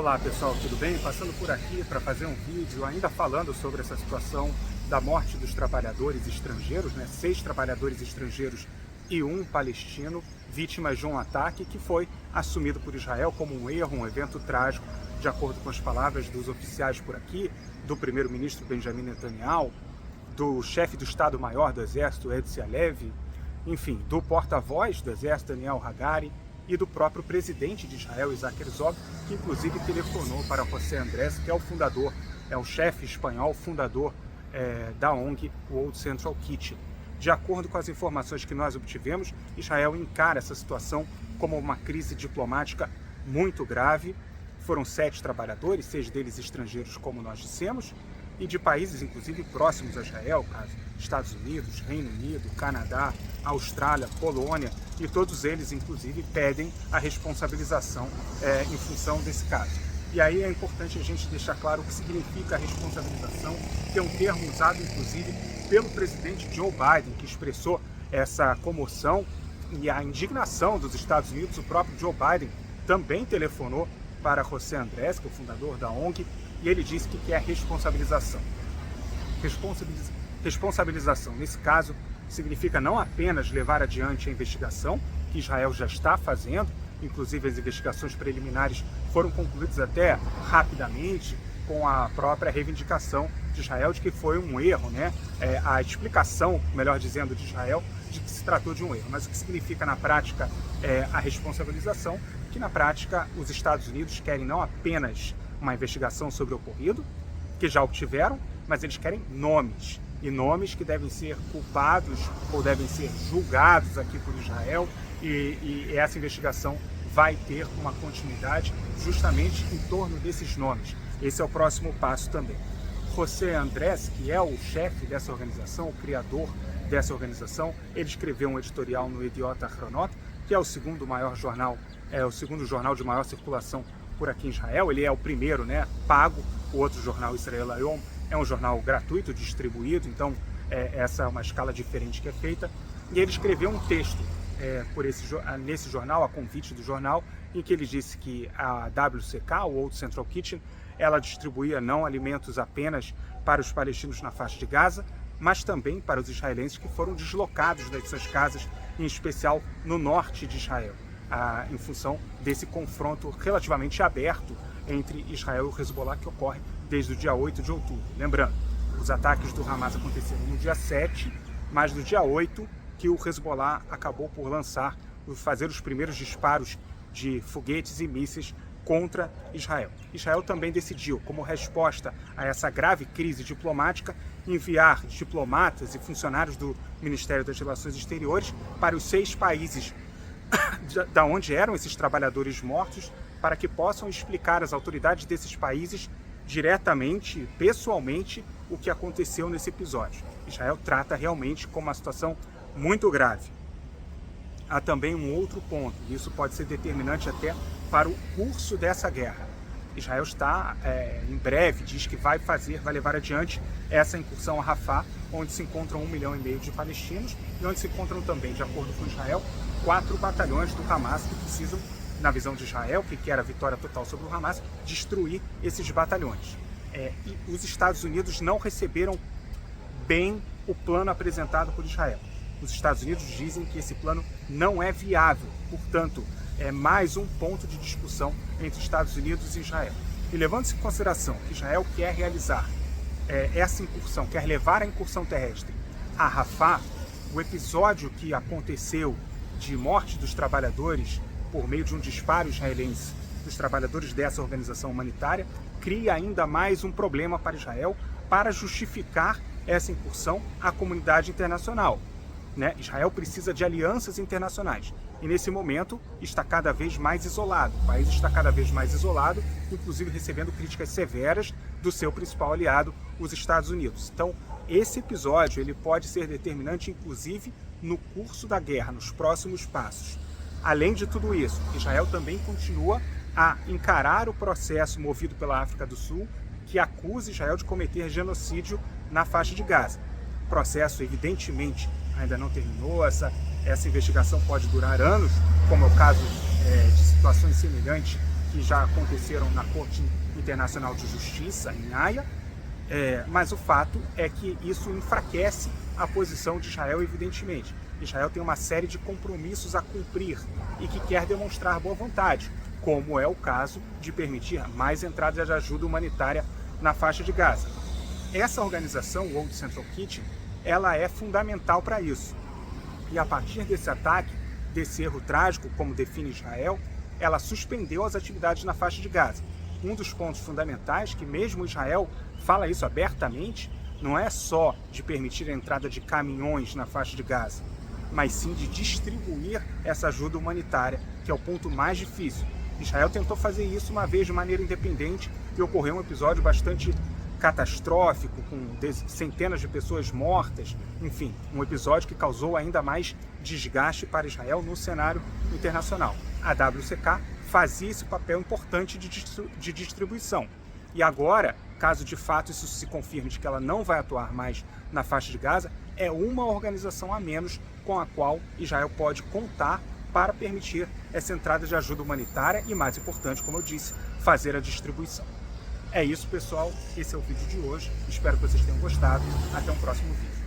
Olá pessoal, tudo bem? Passando por aqui para fazer um vídeo ainda falando sobre essa situação da morte dos trabalhadores estrangeiros, 6 trabalhadores estrangeiros e um palestino vítimas de um ataque que foi assumido por Israel como um erro, um evento trágico, de acordo com as palavras dos oficiais por aqui, do primeiro-ministro Benjamin Netanyahu, do chefe do Estado-Maior do Exército, Herzi Halevi, enfim, do porta-voz do Exército, Daniel Hagari, e do próprio presidente de Israel, Isaac Herzog, que inclusive telefonou para José Andrés, que é o fundador, é o chefe espanhol, fundador da ONG World Central Kitchen. De acordo com as informações que nós obtivemos, Israel encara essa situação como uma crise diplomática muito grave. Foram 7 trabalhadores, 6 deles estrangeiros, como nós dissemos, e de países inclusive próximos a Israel, caso Estados Unidos, Reino Unido, Canadá, Austrália, Polônia, e todos eles inclusive pedem a responsabilização em função desse caso. E aí é importante a gente deixar claro o que significa a responsabilização, que é um termo usado inclusive pelo presidente Joe Biden, que expressou essa comoção e a indignação dos Estados Unidos. O próprio Joe Biden também telefonou para José Andrés, que é o fundador da ONG, e ele disse que quer responsabilização. Responsabilização, nesse caso, significa não apenas levar adiante a investigação, que Israel já está fazendo, inclusive as investigações preliminares foram concluídas até rapidamente, com a própria reivindicação de Israel de que foi um erro, a explicação, melhor dizendo, de Israel de que se tratou de um erro. Mas o que significa na prática a responsabilização? Que na prática os Estados Unidos querem não apenas uma investigação sobre o ocorrido, que já obtiveram, mas eles querem nomes, e nomes que devem ser culpados ou devem ser julgados aqui por Israel, e essa investigação vai ter uma continuidade justamente em torno desses nomes. Esse é o próximo passo também. José Andrés, que é o chefe dessa organização, o criador dessa organização, ele escreveu um editorial no Yediot Ahronot, que é o segundo maior jornal, o segundo jornal de maior circulação por aqui em Israel. Ele é o primeiro, pago. O outro jornal, Israel Hayom, é um jornal gratuito, distribuído, então essa é uma escala diferente que é feita. E ele escreveu um texto nesse jornal, a convite do jornal, em que ele disse que a WCK, o World Central Kitchen, ela distribuía não alimentos apenas para os palestinos na faixa de Gaza, mas também para os israelenses que foram deslocados das suas casas, em especial no norte de Israel, em função desse confronto relativamente aberto entre Israel e o Hezbollah, que ocorre desde o dia 8 de outubro. Lembrando, os ataques do Hamas aconteceram no dia 7, mas no dia 8 que o Hezbollah acabou por fazer os primeiros disparos de foguetes e mísseis contra Israel. Israel também decidiu, como resposta a essa grave crise diplomática, enviar diplomatas e funcionários do Ministério das Relações Exteriores para os 6 países da onde eram esses trabalhadores mortos, para que possam explicar às autoridades desses países diretamente, pessoalmente, o que aconteceu nesse episódio. Israel trata realmente como uma situação muito grave. Há também um outro ponto, e isso pode ser determinante até para o curso dessa guerra. Israel está, em breve, diz que vai levar adiante essa incursão a Rafah, onde se encontram 1,5 milhão de palestinos, e onde se encontram também, de acordo com Israel, 4 batalhões do Hamas que precisam, na visão de Israel, que quer a vitória total sobre o Hamas, destruir esses batalhões. E os Estados Unidos não receberam bem o plano apresentado por Israel. Os Estados Unidos dizem que esse plano não é viável, portanto, é mais um ponto de discussão entre Estados Unidos e Israel. E levando-se em consideração que Israel quer realizar essa incursão, quer levar a incursão terrestre a Rafah, o episódio que aconteceu de morte dos trabalhadores por meio de um disparo israelense dos trabalhadores dessa organização humanitária, cria ainda mais um problema para Israel para justificar essa incursão à comunidade internacional. Israel precisa de alianças internacionais e nesse momento está cada vez mais isolado. O país está cada vez mais isolado, inclusive recebendo críticas severas do seu principal aliado, os Estados Unidos. Então, esse episódio ele pode ser determinante, inclusive, no curso da guerra, nos próximos passos. Além de tudo isso, Israel também continua a encarar o processo movido pela África do Sul, que acusa Israel de cometer genocídio na faixa de Gaza. O processo, evidentemente, ainda não terminou, essa investigação pode durar anos, como é o caso de situações semelhantes que já aconteceram na Corte Internacional de Justiça, em Haia, mas o fato é que isso enfraquece a posição de Israel, evidentemente. Israel tem uma série de compromissos a cumprir e que quer demonstrar boa vontade, como é o caso de permitir mais entradas de ajuda humanitária na faixa de Gaza. Essa organização, World Central Kitchen, ela é fundamental para isso. E a partir desse ataque, desse erro trágico, como define Israel, ela suspendeu as atividades na faixa de Gaza. Um dos pontos fundamentais, que mesmo Israel fala isso abertamente, não é só de permitir a entrada de caminhões na faixa de Gaza, mas sim de distribuir essa ajuda humanitária, que é o ponto mais difícil. Israel tentou fazer isso uma vez de maneira independente e ocorreu um episódio bastante catastrófico, com centenas de pessoas mortas, enfim, um episódio que causou ainda mais desgaste para Israel no cenário internacional. A WCK fazia esse papel importante de distribuição. E agora, caso de fato isso se confirme de que ela não vai atuar mais na faixa de Gaza, é uma organização a menos com a qual Israel pode contar para permitir essa entrada de ajuda humanitária e, mais importante, como eu disse, fazer a distribuição. É isso, pessoal. Esse é o vídeo de hoje. Espero que vocês tenham gostado. Até um próximo vídeo.